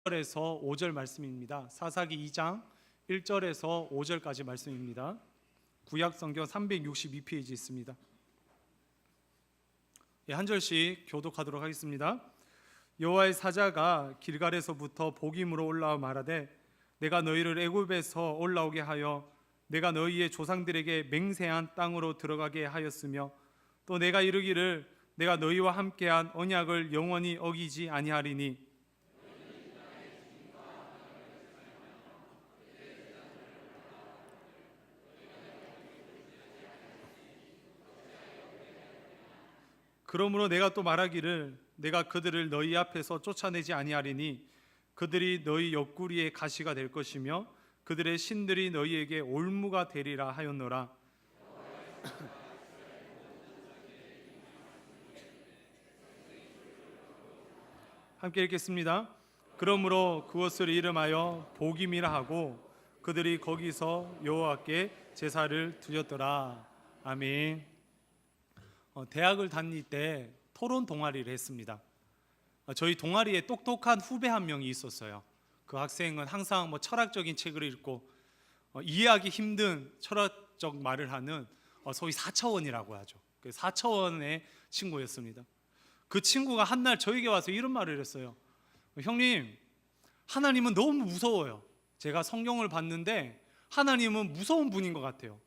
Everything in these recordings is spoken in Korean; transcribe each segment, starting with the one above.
1절에서 5절 말씀입니다. 사사기 2장 1절에서 5절까지 말씀입니다. 구약 성경 362페이지 있습니다. 한 절씩 교독하도록 하겠습니다. 여호와의 사자가 길갈에서부터 복임으로 올라와 말하되 내가 너희를 애굽에서 올라오게 하여 내가 너희의 조상들에게 맹세한 땅으로 들어가게 하였으며 또 내가 이르기를 내가 너희와 함께한 언약을 영원히 어기지 아니하리니 그러므로 내가 또 말하기를 내가 그들을 너희 앞에서 쫓아내지 아니하리니 그들이 너희 옆구리에 가시가 될 것이며 그들의 신들이 너희에게 올무가 되리라 하였노라. 함께 읽겠습니다. 그러므로 그것을 이름하여 복임이라 하고 그들이 거기서 여호와께 제사를 드렸더라. 아멘. 대학을 다닐 때 토론 동아리를 했습니다. 저희 동아리에 똑똑한 후배 한 명이 있었어요. 그 학생은 항상 철학적인 책을 읽고 이해하기 힘든 철학적 말을 하는 소위 4차원이라고 하죠. 그 4차원의 친구였습니다. 그 친구가 한날 저에게 와서 이런 말을 했어요. 형님, 하나님은 너무 무서워요. 제가 성경을 봤는데 하나님은 무서운 분인 것 같아요.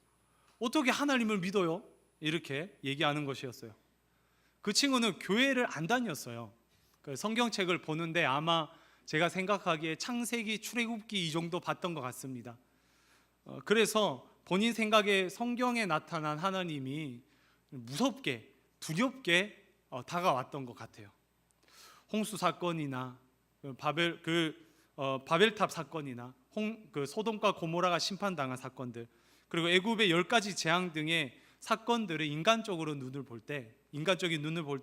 어떻게 하나님을 믿어요? 이렇게 얘기하는 것이었어요. 그 친구는 교회를 안 다녔어요. 성경책을 보는데 아마 제가 생각하기에 창세기, 출애굽기 이 정도 봤던 것 같습니다. 그래서 본인 생각에 성경에 나타난 하나님이 무섭게, 두렵게 다가왔던 것 같아요. 홍수 사건이나 바벨탑 사건이나 소돔과 고모라가 심판당한 사건들, 그리고 애굽의 10가지 재앙 등의 사건들을 인간적인 눈을 볼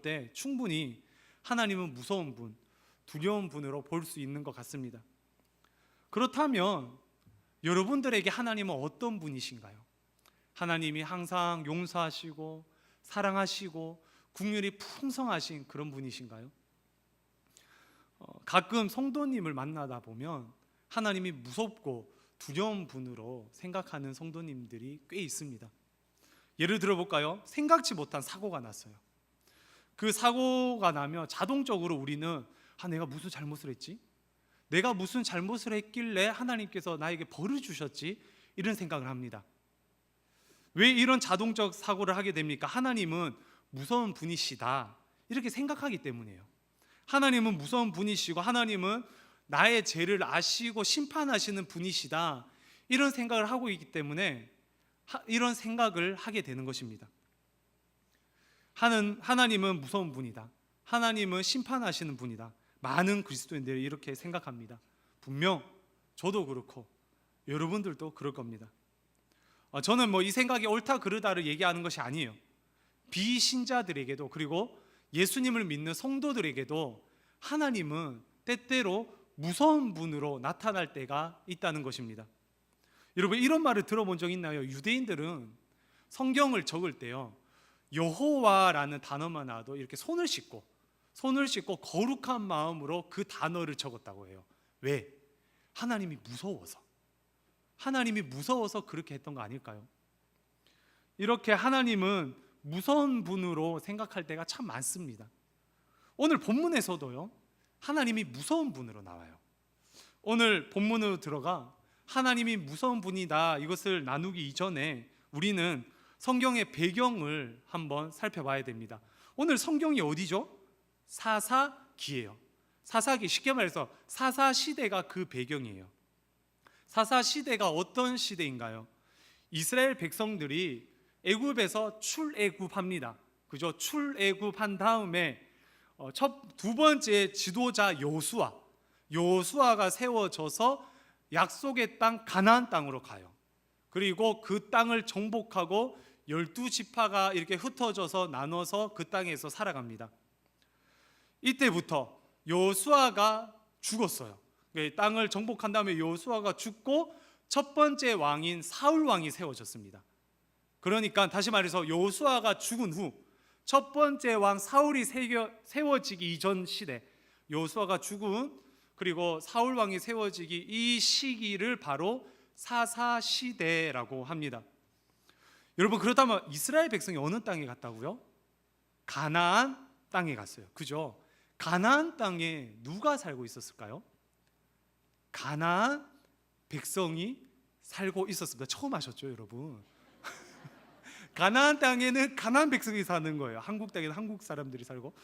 때 충분히 하나님은 무서운 분, 두려운 분으로 볼 수 있는 것 같습니다. 그렇다면 여러분들에게 하나님은 어떤 분이신가요? 하나님이 항상 용서하시고 사랑하시고 긍휼이 풍성하신 그런 분이신가요? 가끔 성도님을 만나다 보면 하나님이 무섭고 두려운 분으로 생각하는 성도님들이 꽤 있습니다. 예를 들어볼까요? 생각지 못한 사고가 났어요. 그 사고가 나면 자동적으로 우리는 내가 무슨 잘못을 했지? 내가 무슨 잘못을 했길래 하나님께서 나에게 벌을 주셨지? 이런 생각을 합니다. 왜 이런 자동적 사고를 하게 됩니까? 하나님은 무서운 분이시다 이렇게 생각하기 때문이에요. 하나님은 무서운 분이시고 하나님은 나의 죄를 아시고 심판하시는 분이시다 이런 생각을 하고 있기 때문에 이런 생각을 하게 되는 것입니다. 하나님은 무서운 분이다. 하나님은 심판하시는 분이다. 많은 그리스도인들이 이렇게 생각합니다. 분명 저도 그렇고 여러분들도 그럴 겁니다. 저는 이 생각이 옳다 그르다를 얘기하는 것이 아니에요. 비신자들에게도 그리고 예수님을 믿는 성도들에게도 하나님은 때때로 무서운 분으로 나타날 때가 있다는 것입니다. 여러분 이런 말을 들어본 적 있나요? 유대인들은 성경을 적을 때요 여호와라는 단어만 나와도 이렇게 손을 씻고 거룩한 마음으로 그 단어를 적었다고 해요. 왜? 하나님이 무서워서 그렇게 했던 거 아닐까요? 이렇게 하나님은 무서운 분으로 생각할 때가 참 많습니다. 오늘 본문에서도요 하나님이 무서운 분으로 나와요. 오늘 본문으로 들어가 하나님이 무서운 분이다 이것을 나누기 이전에 우리는 성경의 배경을 한번 살펴봐야 됩니다. 오늘 성경이 어디죠? 사사기예요. 사사기, 쉽게 말해서 사사시대가 그 배경이에요. 사사시대가 어떤 시대인가요? 이스라엘 백성들이 애굽에서 출애굽합니다. 그죠? 출애굽한 다음에 두 번째 지도자 여호수아가 세워져서 약속의 땅 가나안 땅으로 가요. 그리고 그 땅을 정복하고 12지파가 이렇게 흩어져서 나눠서 그 땅에서 살아갑니다. 이때부터 여호수아가 죽었어요. 땅을 정복한 다음에 여호수아가 죽고 첫 번째 왕인 사울 왕이 세워졌습니다. 그러니까 다시 말해서 여호수아가 죽은 후 첫 번째 왕 사울이 세워지기 이전 시대, 여호수아가 죽은 그리고 사울 왕이 세워지기 이 시기를 바로 사사시대라고 합니다. 여러분, 그렇다면 이스라엘 백성이 어느 땅에 갔다고요? 가나안 땅에 갔어요. 그죠? 가나안 땅에 누가 살고 있었을까요? 가나안 백성이 살고 있었습니다. 처음 하셨죠, 여러분? 가나안 땅에는 가나안 백성이 사는 거예요. 한국 땅에는 한국 사람들이 살고,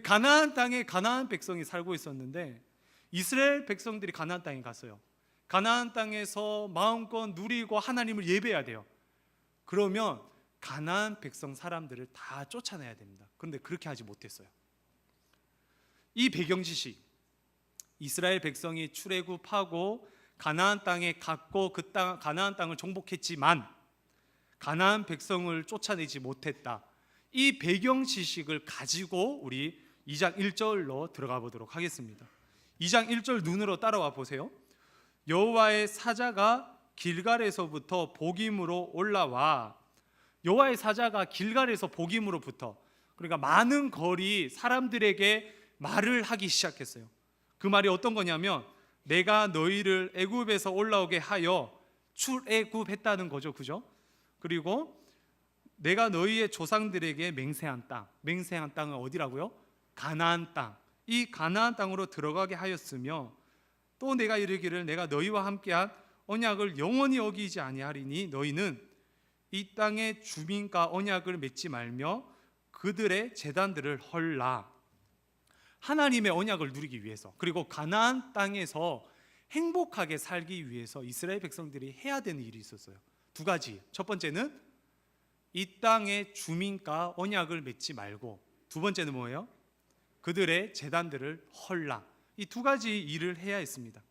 가나안 땅에 가나안 백성이 살고 있었는데 이스라엘 백성들이 가나안 땅에 갔어요. 가나안 땅에서 마음껏 누리고 하나님을 예배해야 돼요. 그러면 가나안 백성 사람들을 다 쫓아내야 됩니다. 그런데 그렇게 하지 못했어요. 이 배경 지식, 이스라엘 백성이 출애굽하고 가나안 땅에 갔고 가나안 땅을 정복했지만 가나안 백성을 쫓아내지 못했다. 이 배경 지식을 가지고 우리 2장 1절로 들어가 보도록 하겠습니다. 2장 1절 눈으로 따라와 보세요. 여호와의 사자가 길갈에서부터 복임으로 올라와. 여호와의 사자가 길갈에서 복임으로부터, 그러니까 많은 거리 사람들에게 말을 하기 시작했어요. 그 말이 어떤 거냐면 내가 너희를 애굽에서 올라오게 하여 출애굽했다는 거죠. 그죠? 그리고 내가 너희의 조상들에게 맹세한 땅은 어디라고요? 가나안 땅. 이 가나안 땅으로 들어가게 하였으며 또 내가 이르기를 내가 너희와 함께한 언약을 영원히 어기지 아니하리니 너희는 이 땅의 주민과 언약을 맺지 말며 그들의 제단들을 헐라. 하나님의 언약을 누리기 위해서, 그리고 가나안 땅에서 행복하게 살기 위해서 이스라엘 백성들이 해야 되는 일이 있었어요. 두 가지. 첫 번째는 이 땅의 주민과 언약을 맺지 말고, 두 번째는 뭐예요? 그들의 제단들을 헐라. 이 두 가지 일을 해야 했습니다.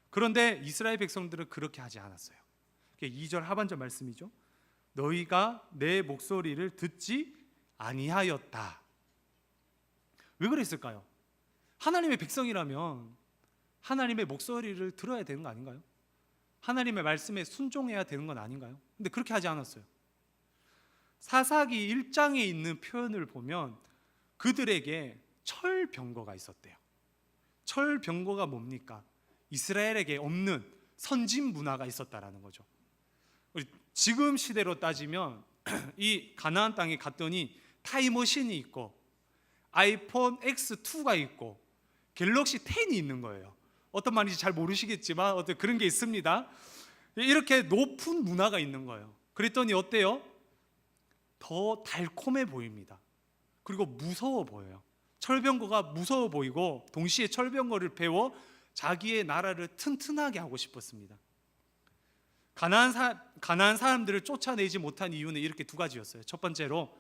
그런데 이스라엘 백성들은 그렇게 하지 않았어요. 2절 하반절 말씀이죠. 너희가 내 목소리를 듣지 아니하였다. 왜 그랬을까요? 하나님의 백성이라면 하나님의 목소리를 들어야 되는 거 아닌가요? 하나님의 말씀에 순종해야 되는 건 아닌가요? 근데 그렇게 하지 않았어요. 사사기 1장에 있는 표현을 보면 그들에게 철병거가 있었대요. 철병거가 뭡니까? 이스라엘에게 없는 선진 문화가 있었다라는 거죠. 우리 지금 시대로 따지면 이 가나안 땅에 갔더니 타임머신이 있고 아이폰 X2가 있고 갤럭시 10이 있는 거예요. 어떤 말인지 잘 모르시겠지만 어떤 그런 게 있습니다. 이렇게 높은 문화가 있는 거예요. 그랬더니 어때요? 더 달콤해 보입니다. 그리고 무서워 보여요. 철병거가 무서워 보이고 동시에 철병거를 배워 자기의 나라를 튼튼하게 하고 싶었습니다. 가나안 사람들을 쫓아내지 못한 이유는 이렇게 두 가지였어요. 첫 번째로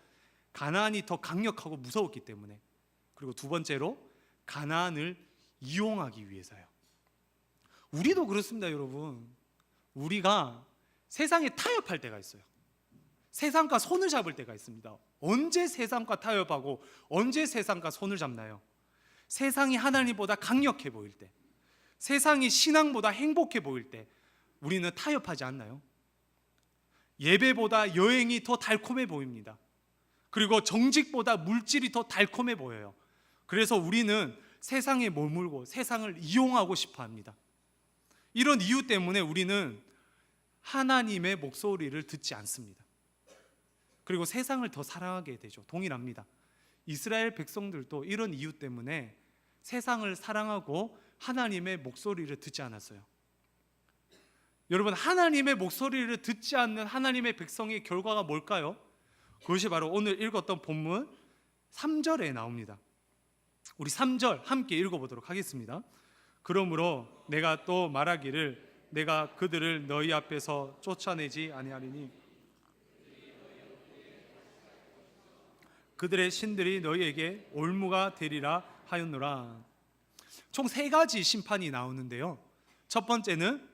가나안이 더 강력하고 무서웠기 때문에, 그리고 두 번째로 가나안을 이용하기 위해서요. 우리도 그렇습니다, 여러분. 우리가 세상에 타협할 때가 있어요. 세상과 손을 잡을 때가 있습니다. 언제 세상과 타협하고 언제 세상과 손을 잡나요? 세상이 하나님보다 강력해 보일 때, 세상이 신앙보다 행복해 보일 때 우리는 타협하지 않나요? 예배보다 여행이 더 달콤해 보입니다. 그리고 정직보다 물질이 더 달콤해 보여요. 그래서 우리는 세상에 머물고 세상을 이용하고 싶어 합니다. 이런 이유 때문에 우리는 하나님의 목소리를 듣지 않습니다. 그리고 세상을 더 사랑하게 되죠. 동일합니다. 이스라엘 백성들도 이런 이유 때문에 세상을 사랑하고 하나님의 목소리를 듣지 않았어요. 여러분, 하나님의 목소리를 듣지 않는 하나님의 백성의 결과가 뭘까요? 그것이 바로 오늘 읽었던 본문 3절에 나옵니다. 우리 3절 함께 읽어보도록 하겠습니다. 그러므로 내가 또 말하기를 내가 그들을 너희 앞에서 쫓아내지 아니하리니 그들의 신들이 너희에게 올무가 되리라 하였노라. 총 세 가지 심판이 나오는데요. 첫 번째는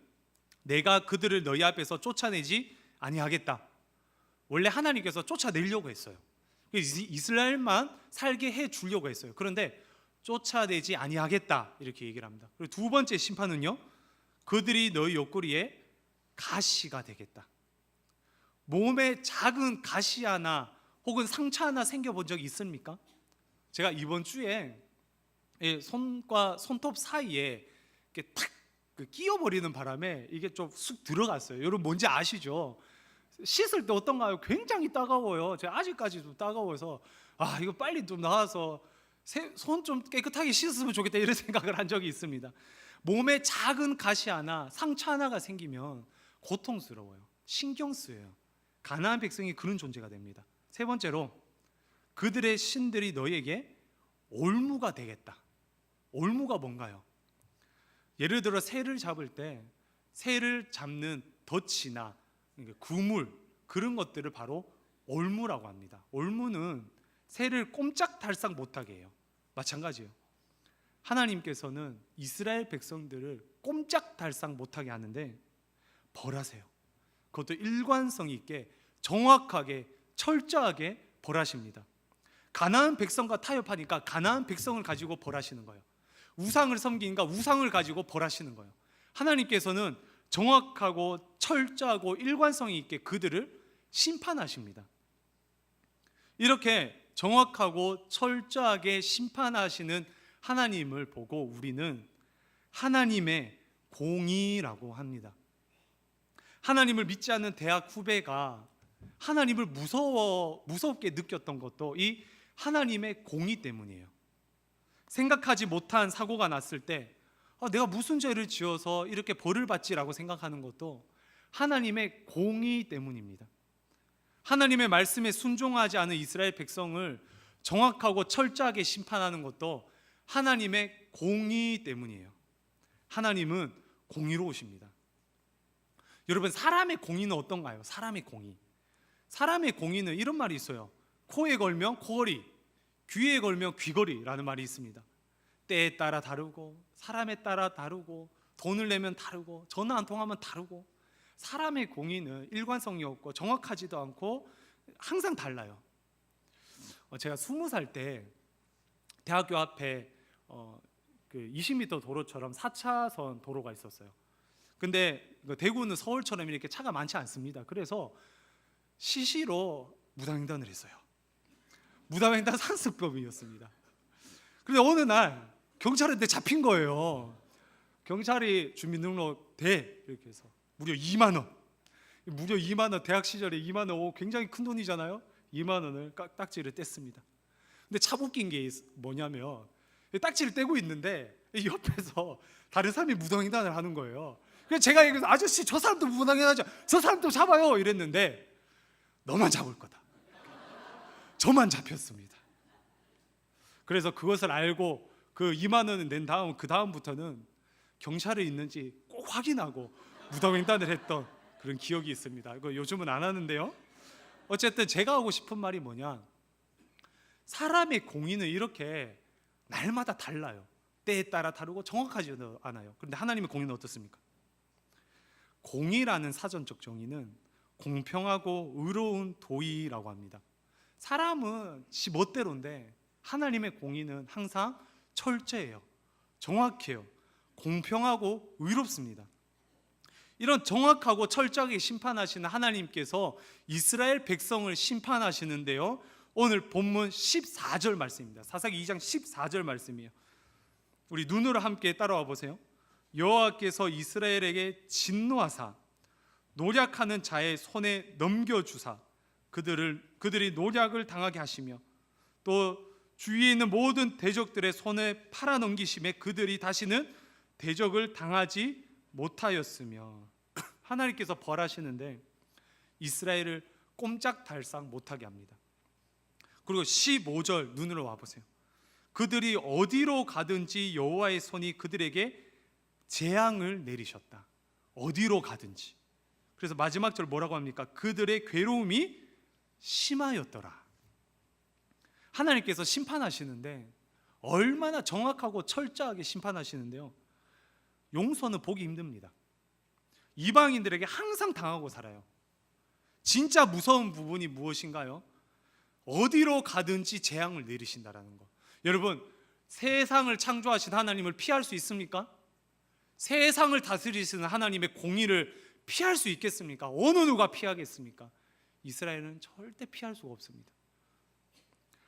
내가 그들을 너희 앞에서 쫓아내지 아니하겠다. 원래 하나님께서 쫓아내려고 했어요. 이스라엘만 살게 해주려고 했어요. 그런데 쫓아내지 아니하겠다 이렇게 얘기를 합니다. 그리고 두 번째 심판은요, 그들이 너희 옆구리에 가시가 되겠다. 몸에 작은 가시 하나 혹은 상처 하나 생겨본 적이 있습니까? 제가 이번 주에 손과 손톱 사이에 이렇게 탁 끼어버리는 바람에 이게 좀 쑥 들어갔어요. 여러분 뭔지 아시죠? 씻을 때 어떤가요? 굉장히 따가워요. 제가 아직까지도 따가워서 이거 빨리 좀 나와서 손 좀 깨끗하게 씻었으면 좋겠다 이런 생각을 한 적이 있습니다. 몸에 작은 가시 하나, 상처 하나가 생기면 고통스러워요. 신경 쓰여요. 가나안 백성이 그런 존재가 됩니다. 세 번째로, 그들의 신들이 너희에게 올무가 되겠다. 올무가 뭔가요? 예를 들어 새를 잡을 때 새를 잡는 덫이나 그물, 그런 것들을 바로 올무라고 합니다. 올무는 새를 꼼짝달싹 못하게 해요. 마찬가지예요. 하나님께서는 이스라엘 백성들을 꼼짝달싹 못하게 하는데 벌하세요. 그것도 일관성 있게 정확하게 철저하게 벌하십니다. 가나안 백성과 타협하니까 가나안 백성을 가지고 벌하시는 거예요. 우상을 섬기니까 우상을 가지고 벌하시는 거예요. 하나님께서는 정확하고 철저하고 일관성이 있게 그들을 심판하십니다. 이렇게 정확하고 철저하게 심판하시는 하나님을 보고 우리는 하나님의 공의라고 합니다. 하나님을 믿지 않는 대학 후배가 하나님을 무섭게 느꼈던 것도 이 하나님의 공의 때문이에요. 생각하지 못한 사고가 났을 때 내가 무슨 죄를 지어서 이렇게 벌을 받지라고 생각하는 것도 하나님의 공의 때문입니다. 하나님의 말씀에 순종하지 않은 이스라엘 백성을 정확하고 철저하게 심판하는 것도 하나님의 공의 때문이에요. 하나님은 공의로우십니다. 여러분, 사람의 공의는 어떤가요? 사람의 공의. 사람의 공의는 이런 말이 있어요. 코에 걸면 코걸이, 귀에 걸면 귀걸이라는 말이 있습니다. 때에 따라 다르고 사람에 따라 다르고 돈을 내면 다르고 전화 한 통하면 다르고 사람의 공의는 일관성이 없고 정확하지도 않고 항상 달라요. 제가 20살 때 대학교 앞에 20m 도로처럼 4차선 도로가 있었어요. 근데 대구는 서울처럼 이렇게 차가 많지 않습니다. 그래서 시시로 무단횡단을 했어요. 무단횡단 상습범이었습니다. 그런데 어느 날 경찰한테 잡힌 거예요. 경찰이 주민등록 대 이렇게 해서 무려 2만 원. 무려 2만 원, 대학 시절에 2만 원, 굉장히 큰 돈이잖아요. 2만 원을 딱지를 뗐습니다. 근데 참 웃긴 게 뭐냐면 딱지를 떼고 있는데 옆에서 다른 사람이 무단횡단을 하는 거예요. 그래서 제가 얘기해서 아저씨 저 사람도 무단횡단하죠. 저 사람도 잡아요 이랬는데 너만 잡을 거다. 저만 잡혔습니다. 그래서 그것을 알고 그 2만 원을 낸 다음 그 다음부터는 경찰에 있는지 꼭 확인하고 무단횡단을 했던 그런 기억이 있습니다. 이거 요즘은 안 하는데요. 어쨌든 제가 하고 싶은 말이 뭐냐, 사람의 공의는 이렇게 날마다 달라요. 때에 따라 다르고 정확하지 않아요. 그런데 하나님의 공의는 어떻습니까? 공의라는 사전적 정의는 공평하고 의로운 도의라고 합니다. 사람은 지 멋대로인데 하나님의 공의는 항상 철저해요. 정확해요. 공평하고 의롭습니다. 이런 정확하고 철저하게 심판하시는 하나님께서 이스라엘 백성을 심판하시는데요, 오늘 본문 14절 말씀입니다. 사사기 2장 14절 말씀이에요. 우리 눈으로 함께 따라와 보세요. 여호와께서 이스라엘에게 진노하사 노략하는 자의 손에 넘겨주사 그들이 노략을 당하게 하시며 또 주위에 있는 모든 대적들의 손에 팔아넘기심에 그들이 다시는 대적을 당하지 못하였으며 하나님께서 벌하시는데 이스라엘을 꼼짝달싹 못하게 합니다. 그리고 15절 눈으로 와보세요. 그들이 어디로 가든지 여호와의 손이 그들에게 재앙을 내리셨다. 어디로 가든지. 그래서 마지막 절 뭐라고 합니까? 그들의 괴로움이 심하였더라. 하나님께서 심판하시는데 얼마나 정확하고 철저하게 심판하시는데요, 용서는 보기 힘듭니다. 이방인들에게 항상 당하고 살아요. 진짜 무서운 부분이 무엇인가요? 어디로 가든지 재앙을 내리신다라는 거. 여러분, 세상을 창조하신 하나님을 피할 수 있습니까? 세상을 다스리시는 하나님의 공의를 피할 수 있겠습니까? 어느 누가 피하겠습니까? 이스라엘은 절대 피할 수가 없습니다.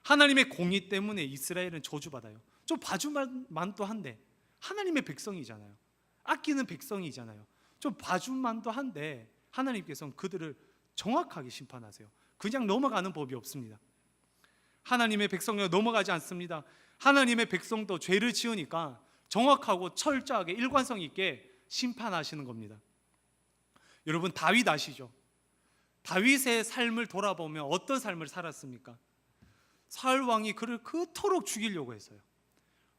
하나님의 공의 때문에 이스라엘은 저주받아요. 좀 봐줄만도 한데, 하나님의 백성이잖아요. 아끼는 백성이잖아요. 좀 봐줄만도 한데 하나님께서는 그들을 정확하게 심판하세요. 그냥 넘어가는 법이 없습니다. 하나님의 백성을 넘어가지 않습니다. 하나님의 백성도 죄를 지으니까 정확하고 철저하게 일관성 있게 심판하시는 겁니다. 여러분, 다윗 아시죠? 다윗의 삶을 돌아보면 어떤 삶을 살았습니까? 사울 왕이 그를 그토록 죽이려고 했어요.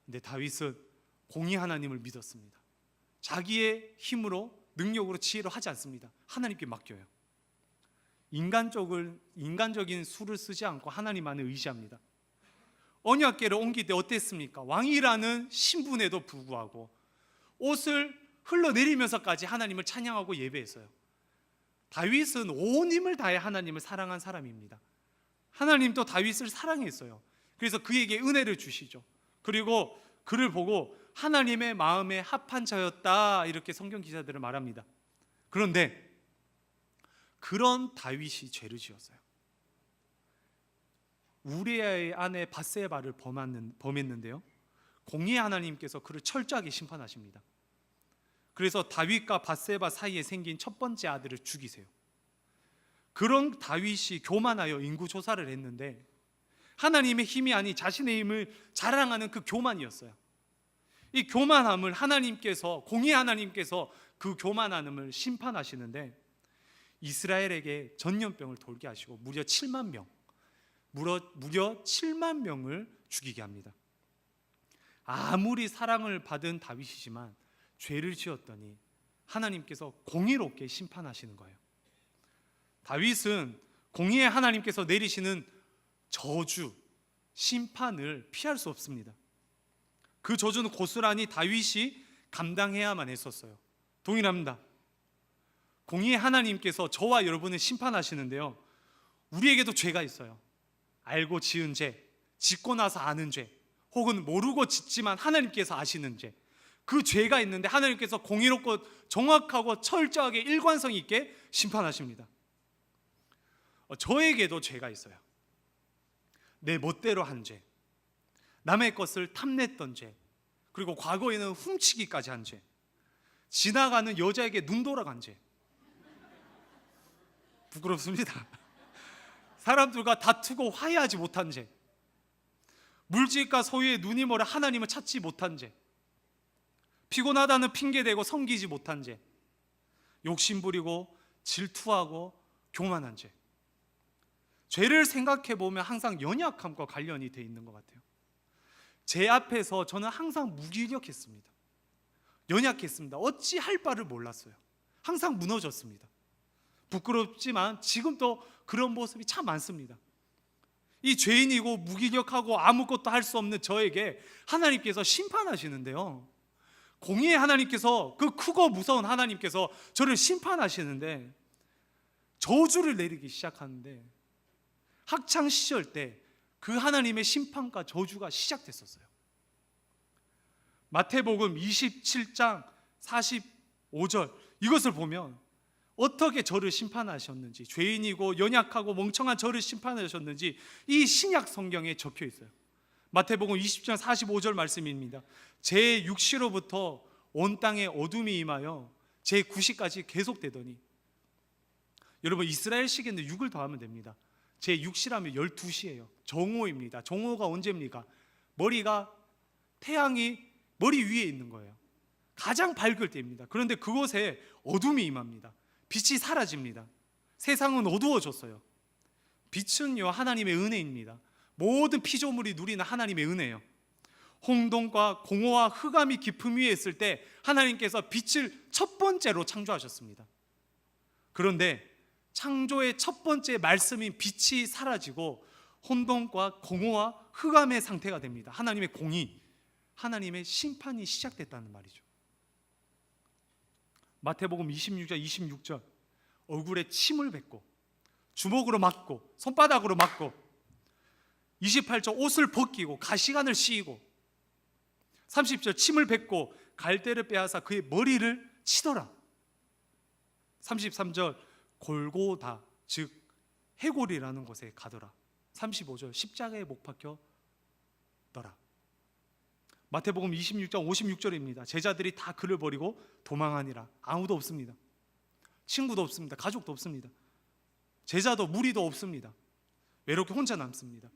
근데 다윗은 공의 하나님을 믿었습니다. 자기의 힘으로, 능력으로, 지혜로 하지 않습니다. 하나님께 맡겨요. 인간적인 수를 쓰지 않고 하나님만을 의지합니다. 언약궤를 옮길 때 어땠습니까? 왕이라는 신분에도 불구하고 옷을 흘러내리면서까지 하나님을 찬양하고 예배했어요. 다윗은 온 힘을 다해 하나님을 사랑한 사람입니다. 하나님도 다윗을 사랑했어요. 그래서 그에게 은혜를 주시죠. 그리고 그를 보고 하나님의 마음에 합한 자였다, 이렇게 성경 기자들은 말합니다. 그런데 그런 다윗이 죄를 지었어요. 우리아의 아내 밧세바를 범했는데요, 공의의 하나님께서 그를 철저하게 심판하십니다. 그래서 다윗과 밧세바 사이에 생긴 첫 번째 아들을 죽이세요. 그런 다윗이 교만하여 인구조사를 했는데 하나님의 힘이 아닌 자신의 힘을 자랑하는 그 교만이었어요. 이 교만함을 하나님께서, 공의의 하나님께서 그 교만함을 심판하시는데 이스라엘에게 전염병을 돌게 하시고 무려 7만 명을 죽이게 합니다. 아무리 사랑을 받은 다윗이지만 죄를 지었더니 하나님께서 공의롭게 심판하시는 거예요. 다윗은 공의의 하나님께서 내리시는 저주, 심판을 피할 수 없습니다. 그 저주는 고스란히 다윗이 감당해야만 했었어요. 동일합니다. 공의의 하나님께서 저와 여러분을 심판하시는데요, 우리에게도 죄가 있어요. 알고 지은 죄, 짓고 나서 아는 죄, 혹은 모르고 짓지만 하나님께서 아시는 죄, 그 죄가 있는데 하나님께서 공의롭고 정확하고 철저하게 일관성 있게 심판하십니다. 저에게도 죄가 있어요. 내 멋대로 한 죄, 남의 것을 탐냈던 죄, 그리고 과거에는 훔치기까지 한 죄, 지나가는 여자에게 눈 돌아간 죄. 부끄럽습니다. 사람들과 다투고 화해하지 못한 죄, 물질과 소유에 눈이 멀어 하나님을 찾지 못한 죄, 피곤하다는 핑계대고 섬기지 못한 죄, 욕심부리고 질투하고 교만한 죄. 죄를 생각해 보면 항상 연약함과 관련이 돼 있는 것 같아요. 제 앞에서 저는 항상 무기력했습니다. 연약했습니다. 어찌할 바를 몰랐어요. 항상 무너졌습니다. 부끄럽지만 지금도 그런 모습이 참 많습니다. 이 죄인이고 무기력하고 아무것도 할 수 없는 저에게 하나님께서 심판하시는데요, 공의의 하나님께서, 그 크고 무서운 하나님께서 저를 심판하시는데 저주를 내리기 시작하는데, 학창 시절 때 그 하나님의 심판과 저주가 시작됐었어요. 마태복음 27장 45절 이것을 보면 어떻게 저를 심판하셨는지, 죄인이고 연약하고 멍청한 저를 심판하셨는지 이 신약 성경에 적혀 있어요. 마태복음 20장 45절 말씀입니다. 제 6시로부터 온 땅에 어둠이 임하여 제 9시까지 계속되더니, 여러분 이스라엘식인데 6을 더하면 됩니다. 제 6시라면 12시예요. 정오입니다. 정오가 언제입니까? 태양이 머리 위에 있는 거예요. 가장 밝을 때입니다. 그런데 그곳에 어둠이 임합니다. 빛이 사라집니다. 세상은 어두워졌어요. 빛은요, 하나님의 은혜입니다. 모든 피조물이 누리는 하나님의 은혜예요. 홍동과 공허와 흑암이 깊음 위에 있을 때 하나님께서 빛을 첫 번째로 창조하셨습니다. 그런데 창조의 첫 번째 말씀인 빛이 사라지고 혼돈과 공허와 흑암의 상태가 됩니다. 하나님의 공의, 하나님의 심판이 시작됐다는 말이죠. 마태복음 26장 26절, 얼굴에 침을 뱉고 주먹으로 맞고 손바닥으로 맞고, 28절 옷을 벗기고 가시관을 씌이고, 30절 침을 뱉고 갈대를 빼앗아 그의 머리를 치더라. 33절 골고다, 즉 해골이라는 곳에 가더라. 35절 십자가에 못 박혀 더라. 마태복음 26장 56절입니다. 제자들이 다 그를 버리고 도망하니라. 아무도 없습니다. 친구도 없습니다. 가족도 없습니다. 제자도 무리도 없습니다. 외롭게 혼자 남습니다.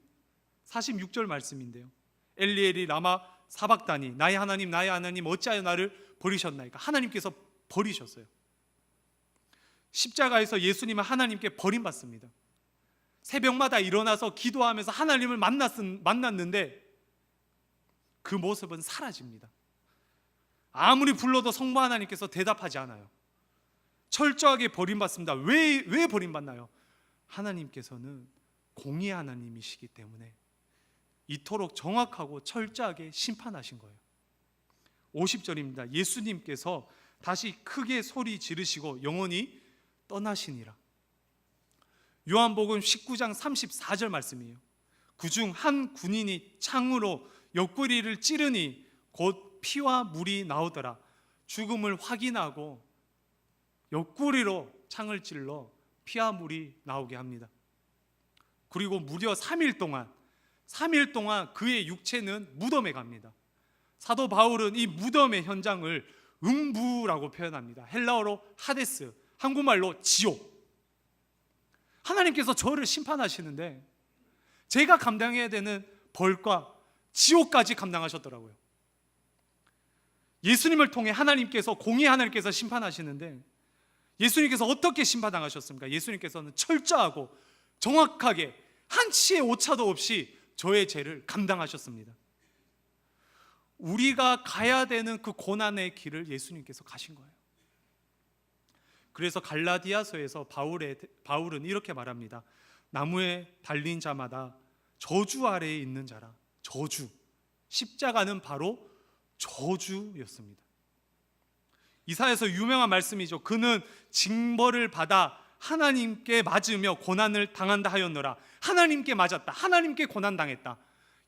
46절 말씀인데요. 엘리 라마 사박다니, 나의 하나님 어찌하여 나를 버리셨나이까. 하나님께서 버리셨어요. 십자가에서 예수님은 하나님께 버림받습니다. 새벽마다 일어나서 기도하면서 하나님을 만났는데 그 모습은 사라집니다. 아무리 불러도 성부 하나님께서 대답하지 않아요. 철저하게 버림받습니다. 왜 버림받나요? 하나님께서는 공의 하나님이시기 때문에 이토록 정확하고 철저하게 심판하신 거예요. 50절입니다. 예수님께서 다시 크게 소리 지르시고 영원히 떠나시니라. 요한복음 19장 34절 말씀이에요. 그중 한 군인이 창으로 옆구리를 찌르니 곧 피와 물이 나오더라. 죽음을 확인하고 옆구리로 창을 찔러 피와 물이 나오게 합니다. 그리고 무려 3일 동안 그의 육체는 무덤에 갑니다. 사도 바울은 이 무덤의 현장을 음부라고 표현합니다. 헬라어로 하데스, 한국말로 지옥. 하나님께서 저를 심판하시는데 제가 감당해야 되는 벌과 지옥까지 감당하셨더라고요. 예수님을 통해 공의 하나님께서 심판하시는데 예수님께서 어떻게 심판당하셨습니까? 예수님께서는 철저하고 정확하게 한치의 오차도 없이 저의 죄를 감당하셨습니다. 우리가 가야 되는 그 고난의 길을 예수님께서 가신 거예요. 그래서 갈라디아서에서 바울은 이렇게 말합니다. 나무에 달린 자마다 저주 아래에 있는 자라. 저주. 십자가는 바로 저주였습니다. 이사야서 유명한 말씀이죠. 그는 징벌을 받아 하나님께 맞으며 고난을 당한다 하였노라. 하나님께 맞았다. 하나님께 고난당했다.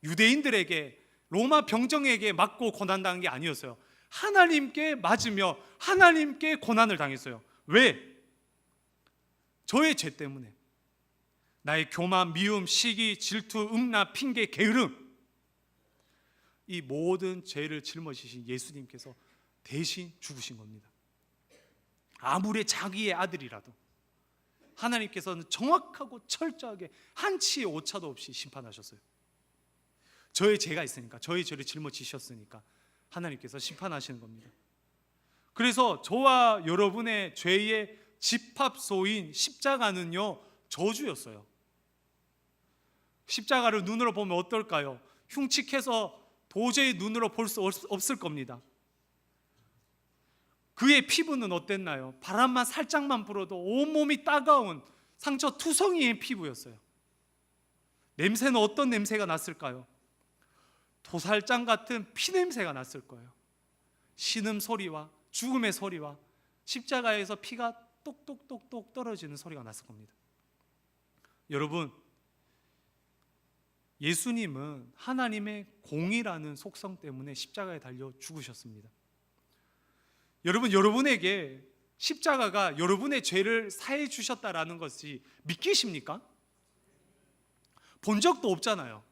유대인들에게, 로마 병정에게 맞고 고난당한 게 아니었어요. 하나님께 맞으며 하나님께 고난을 당했어요. 왜? 저의 죄 때문에. 나의 교만, 미움, 시기, 질투, 음란, 핑계, 게으름, 이 모든 죄를 짊어지신 예수님께서 대신 죽으신 겁니다. 아무리 자기의 아들이라도 하나님께서는 정확하고 철저하게 한치의 오차도 없이 심판하셨어요. 저의 죄가 있으니까, 저의 죄를 짊어지셨으니까 하나님께서 심판하시는 겁니다. 그래서 저와 여러분의 죄의 집합소인 십자가는요, 저주였어요. 십자가를 눈으로 보면 어떨까요? 흉측해서 도저히 눈으로 볼 수 없을 겁니다. 그의 피부는 어땠나요? 바람만 살짝만 불어도 온몸이 따가운 상처 투성이의 피부였어요. 냄새는 어떤 냄새가 났을까요? 도살장 같은 피냄새가 났을 거예요. 신음소리와 죽음의 소리와 십자가에서 피가 똑똑똑똑 떨어지는 소리가 났을 겁니다. 여러분, 예수님은 하나님의 공의라는 속성 때문에 십자가에 달려 죽으셨습니다. 여러분, 여러분에게 십자가가 여러분의 죄를 사해 주셨다라는 것이 믿기십니까? 본 적도 없잖아요.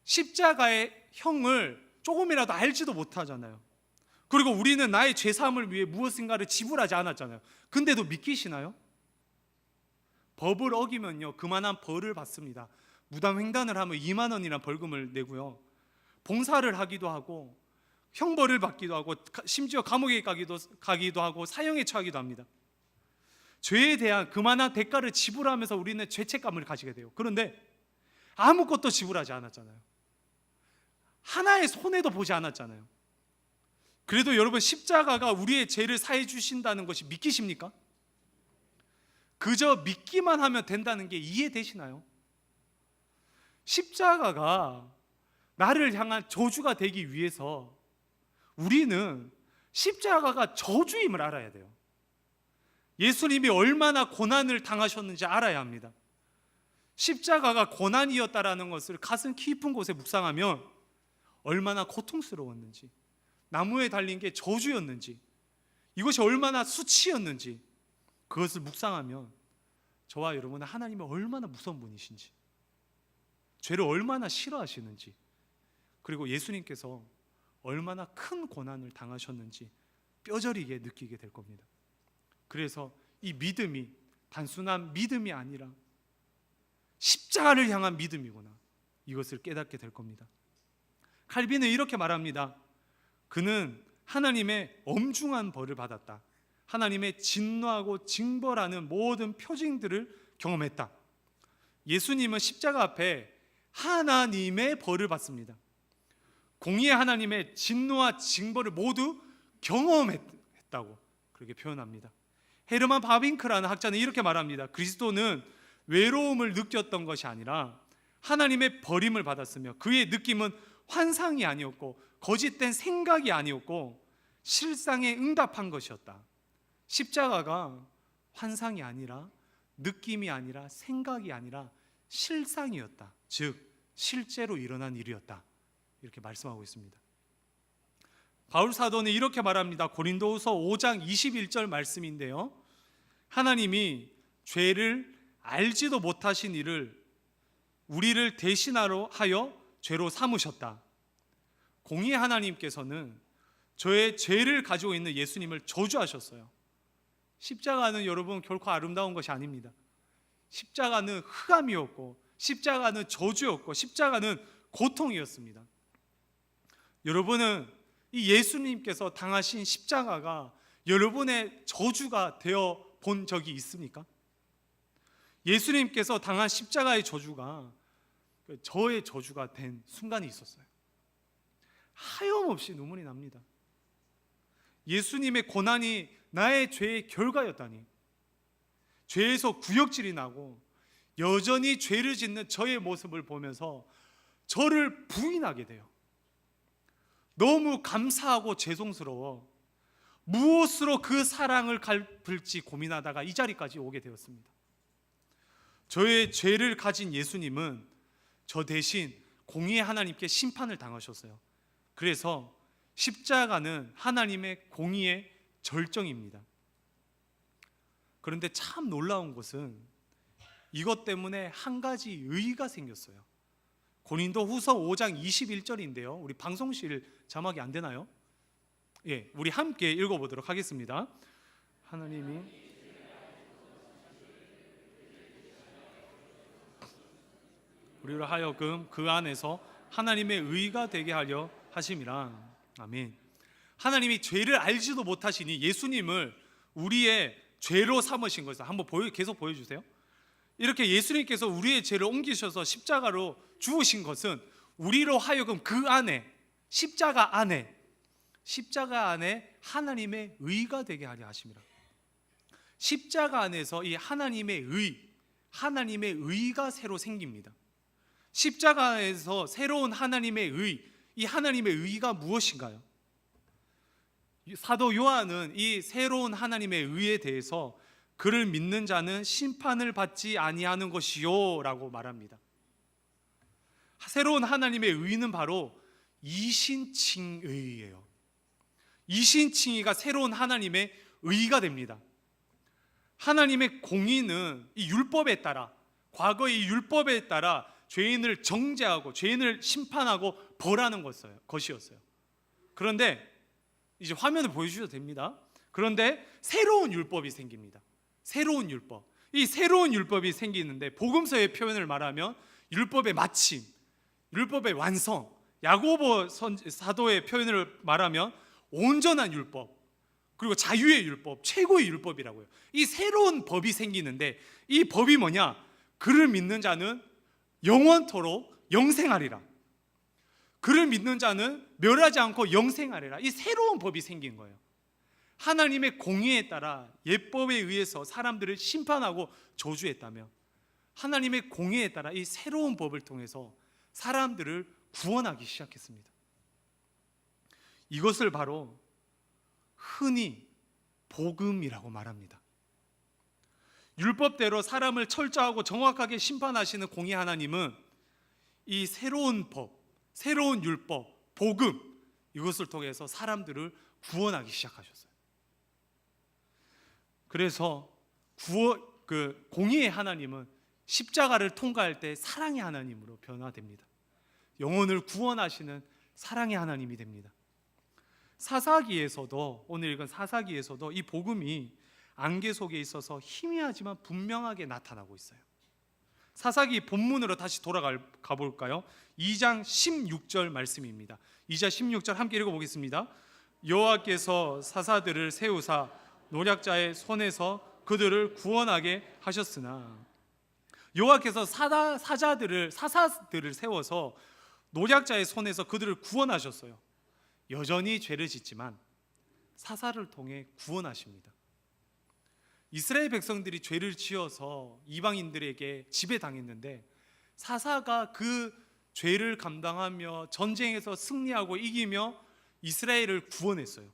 십자가의 형을 조금이라도 알지도 못하잖아요. 그리고 우리는 나의 죄사함을 위해 무엇인가를 지불하지 않았잖아요. 근데도 믿기시나요? 법을 어기면요, 그만한 벌을 받습니다. 무단횡단을 하면 2만 원이나 벌금을 내고요, 봉사를 하기도 하고 형벌을 받기도 하고 심지어 감옥에 가기도 하고 사형에 처하기도 합니다. 죄에 대한 그만한 대가를 지불하면서 우리는 죄책감을 가지게 돼요. 그런데 아무것도 지불하지 않았잖아요. 하나의 손해도 보지 않았잖아요. 그래도 여러분, 십자가가 우리의 죄를 사해 주신다는 것이 믿기십니까? 그저 믿기만 하면 된다는 게 이해되시나요? 십자가가 나를 향한 저주가 되기 위해서 우리는 십자가가 저주임을 알아야 돼요. 예수님이 얼마나 고난을 당하셨는지 알아야 합니다. 십자가가 고난이었다라는 것을 가슴 깊은 곳에 묵상하면 얼마나 고통스러웠는지, 나무에 달린 게 저주였는지, 이것이 얼마나 수치였는지, 그것을 묵상하면 저와 여러분은 하나님이 얼마나 무서운 분이신지, 죄를 얼마나 싫어하시는지 그리고 예수님께서 얼마나 큰 고난을 당하셨는지 뼈저리게 느끼게 될 겁니다. 그래서 이 믿음이 단순한 믿음이 아니라 십자가를 향한 믿음이구나, 이것을 깨닫게 될 겁니다. 칼빈은 이렇게 말합니다. 그는 하나님의 엄중한 벌을 받았다. 하나님의 진노하고 징벌하는 모든 표징들을 경험했다. 예수님은 십자가 앞에 하나님의 벌을 받습니다. 공의의 하나님의 진노와 징벌을 모두 경험했다고 그렇게 표현합니다. 헤르만 바빙크라는 학자는 이렇게 말합니다. 그리스도는 외로움을 느꼈던 것이 아니라 하나님의 버림을 받았으며 그의 느낌은 환상이 아니었고 거짓된 생각이 아니었고 실상에 응답한 것이었다. 십자가가 환상이 아니라 느낌이 아니라 생각이 아니라 실상이었다. 즉 실제로 일어난 일이었다. 이렇게 말씀하고 있습니다. 바울 사도는 이렇게 말합니다. 고린도후서 5장 21절 말씀인데요, 하나님이 죄를 알지도 못하신 이를 우리를 대신하여 죄로 삼으셨다. 공의의 하나님께서는 저의 죄를 가지고 있는 예수님을 저주하셨어요. 십자가는 여러분 결코 아름다운 것이 아닙니다. 십자가는 흑암이었고 십자가는 저주였고 십자가는 고통이었습니다. 여러분은 이 예수님께서 당하신 십자가가 여러분의 저주가 되어 본 적이 있습니까? 예수님께서 당한 십자가의 저주가 저의 저주가 된 순간이 있었어요. 하염없이 눈물이 납니다. 예수님의 고난이 나의 죄의 결과였다니, 죄에서 구역질이 나고 여전히 죄를 짓는 저의 모습을 보면서 저를 부인하게 돼요. 너무 감사하고 죄송스러워 무엇으로 그 사랑을 갚을지 고민하다가 이 자리까지 오게 되었습니다. 저의 죄를 가진 예수님은 저 대신 공의의 하나님께 심판을 당하셨어요. 그래서 십자가는 하나님의 공의의 절정입니다. 그런데 참 놀라운 것은 이것 때문에 한 가지 의의가 생겼어요. 고린도후서 5장 21절인데요. 우리 방송실 자막이 안 되나요? 예, 우리 함께 읽어보도록 하겠습니다. 하나님이 우리를 하여금 그 안에서 하나님의 의가 되게 하려 하심이라. 아멘. 하나님이 죄를 알지도 못하시니 예수님을 우리의 죄로 삼으신 것을 한번 계속 보여주세요. 이렇게 예수님께서 우리의 죄를 옮기셔서 십자가로 죽으신 것은 우리로 하여금 그 안에 십자가 안에 하나님의 의가 되게 하려 하심이라. 십자가 안에서 이 하나님의 의가 새로 생깁니다. 십자가에서 새로운 하나님의 이 하나님의 의가 무엇인가요? 사도 요한은 이 새로운 하나님의 의에 대해서 그를 믿는 자는 심판을 받지 아니하는 것이요 라고 말합니다. 새로운 하나님의 의는 바로 이신칭의예요. 이신칭의가 새로운 하나님의 의가 됩니다. 하나님의 공의는 이 율법에 따라, 과거의 이 율법에 따라 죄인을 정죄하고 죄인을 심판하고 벌하는 것이었어요. 그런데 이제 화면을 보여주셔도 됩니다. 그런데 새로운 율법이 생깁니다. 새로운 율법. 이 새로운 율법이 생기는데 복음서의 표현을 말하면 율법의 마침, 율법의 완성, 야고보 사도의 표현을 말하면 온전한 율법, 그리고 자유의 율법, 최고의 율법이라고요. 이 새로운 법이 생기는데 이 법이 뭐냐? 그를 믿는 자는 영원토록 영생하리라. 그를 믿는 자는 멸하지 않고 영생하리라. 이 새로운 법이 생긴 거예요. 하나님의 공의에 따라 예법에 의해서 사람들을 심판하고 저주했다며 하나님의 공의에 따라 이 새로운 법을 통해서 사람들을 구원하기 시작했습니다. 이것을 바로 흔히 복음이라고 말합니다. 율법대로 사람을 철저하고 정확하게 심판하시는 공의 하나님은 이 새로운 법, 새로운 율법, 복음, 이것을 통해서 사람들을 구원하기 시작하셨어요. 그래서 공의의 하나님은 십자가를 통과할 때 사랑의 하나님으로 변화됩니다. 영혼을 구원하시는 사랑의 하나님이 됩니다. 사사기에서도, 오늘 읽은 사사기에서도 이 복음이 안개 속에 있어서 희미하지만 분명하게 나타나고 있어요. 사사기 본문으로 다시 돌아가 볼까요? 2장 16절 말씀입니다. 2장 16절 함께 읽어보겠습니다. 여호와께서 사사들을 세우사 노략자의 손에서 그들을 구원하게 하셨으나, 여호와께서 사사들을 세워서 노략자의 손에서 그들을 구원하셨어요. 여전히 죄를 짓지만 사사를 통해 구원하십니다. 이스라엘 백성들이 죄를 지어서 이방인들에게 지배당했는데 사사가 그 죄를 감당하며 전쟁에서 승리하고 이기며 이스라엘을 구원했어요.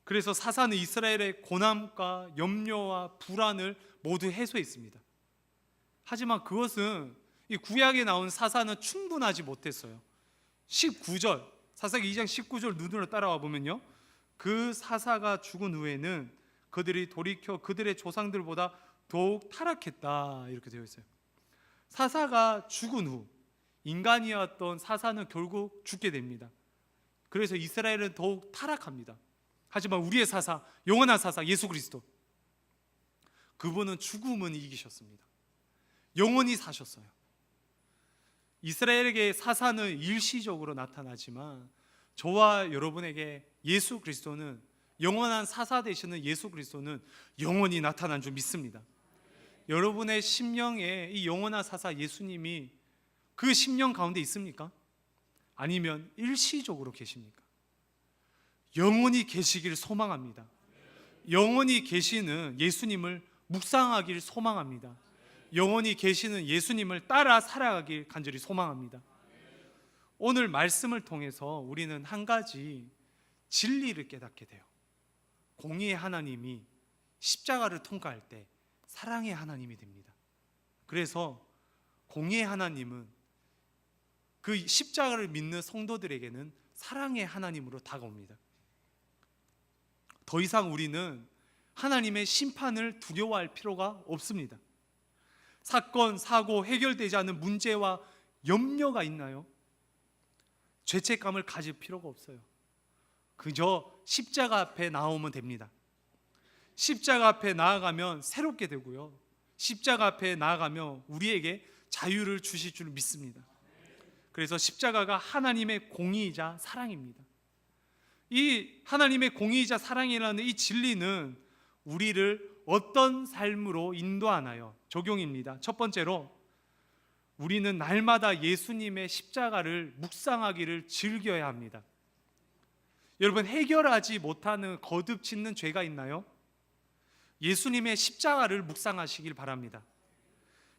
그래서 사사는 이스라엘의 고난과 염려와 불안을 모두 해소했습니다. 하지만 그것은 이 구약에 나온 사사는 충분하지 못했어요. 19절, 사사기 2장 19절 눈으로 따라와 보면요, 그 사사가 죽은 후에는 그들이 돌이켜 그들의 조상들보다 더욱 타락했다, 이렇게 되어 있어요. 사사가 죽은 후 인간이었던 사사는 결국 죽게 됩니다. 그래서 이스라엘은 더욱 타락합니다. 하지만 우리의 사사, 영원한 사사 예수 그리스도, 그분은 죽음은 이기셨습니다. 영원히 사셨어요. 이스라엘에게 사사는 일시적으로 나타나지만 저와 여러분에게 예수 그리스도는, 영원한 사사 되시는 예수 그리스도는 영원히 나타난 줄 믿습니다. 여러분의 심령에 이 영원한 사사 예수님이 그 심령 가운데 있습니까? 아니면 일시적으로 계십니까? 영원히 계시길 소망합니다. 영원히 계시는 예수님을 묵상하길 소망합니다. 영원히 계시는 예수님을 따라 살아가길 간절히 소망합니다. 오늘 말씀을 통해서 우리는 한 가지 진리를 깨닫게 돼요. 공의의 하나님이 십자가를 통과할 때 사랑의 하나님이 됩니다. 그래서 공의의 하나님은 그 십자가를 믿는 성도들에게는 사랑의 하나님으로 다가옵니다. 더 이상 우리는 하나님의 심판을 두려워할 필요가 없습니다. 사건, 사고, 해결되지 않는 문제와 염려가 있나요? 죄책감을 가질 필요가 없어요. 그저 십자가 앞에 나오면 됩니다. 십자가 앞에 나아가면 새롭게 되고요, 십자가 앞에 나아가면 우리에게 자유를 주실 줄 믿습니다. 그래서 십자가가 하나님의 공의이자 사랑입니다. 이 하나님의 공의이자 사랑이라는 이 진리는 우리를 어떤 삶으로 인도하나요? 적용입니다. 첫 번째로, 우리는 날마다 예수님의 십자가를 묵상하기를 즐겨야 합니다. 여러분, 해결하지 못하는 거듭짓는 죄가 있나요? 예수님의 십자가를 묵상하시길 바랍니다.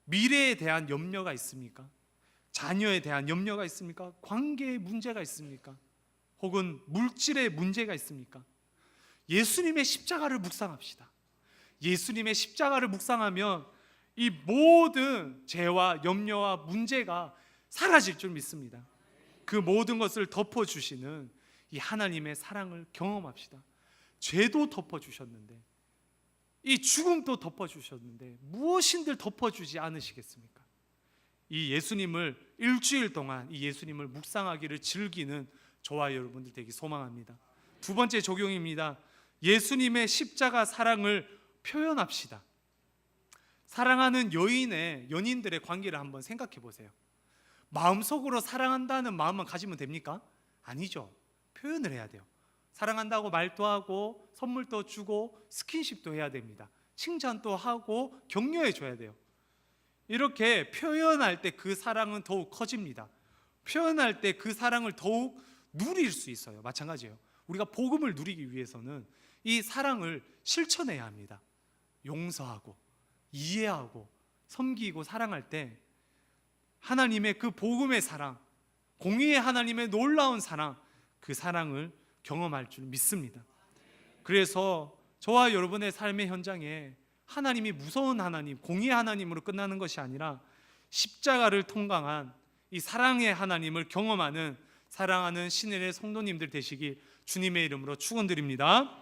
미래에 대한 염려가 있습니까? 자녀에 대한 염려가 있습니까? 관계에 문제가 있습니까? 혹은 물질의 문제가 있습니까? 예수님의 십자가를 묵상합시다. 예수님의 십자가를 묵상하면 이 모든 죄와 염려와 문제가 사라질 줄 믿습니다. 그 모든 것을 덮어주시는 이 하나님의 사랑을 경험합시다. 죄도 덮어주셨는데, 이 죽음도 덮어주셨는데 무엇인들 덮어주지 않으시겠습니까? 이 예수님을 일주일 동안 이 예수님을 묵상하기를 즐기는 저와 여러분들 되기 소망합니다. 두 번째 적용입니다. 예수님의 십자가 사랑을 표현합시다. 사랑하는 연인들의 관계를 한번 생각해 보세요. 마음속으로 사랑한다는 마음만 가지면 됩니까? 아니죠. 표현을 해야 돼요. 사랑한다고 말도 하고 선물도 주고 스킨십도 해야 됩니다. 칭찬도 하고 격려해 줘야 돼요. 이렇게 표현할 때 그 사랑은 더욱 커집니다. 표현할 때 그 사랑을 더욱 누릴 수 있어요. 마찬가지예요. 우리가 복음을 누리기 위해서는 이 사랑을 실천해야 합니다. 용서하고 이해하고 섬기고 사랑할 때 하나님의 그 복음의 사랑, 공의의 하나님의 놀라운 사랑, 그 사랑을 경험할 줄 믿습니다. 그래서 저와 여러분의 삶의 현장에 하나님이 무서운 하나님, 공의의 하나님으로 끝나는 것이 아니라 십자가를 통강한 이 사랑의 하나님을 경험하는 사랑하는 신의 성도님들 되시기 주님의 이름으로 축원드립니다.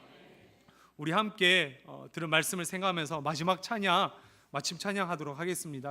우리 함께 들은 말씀을 생각하면서 마지막 찬양, 마침 찬양하도록 하겠습니다.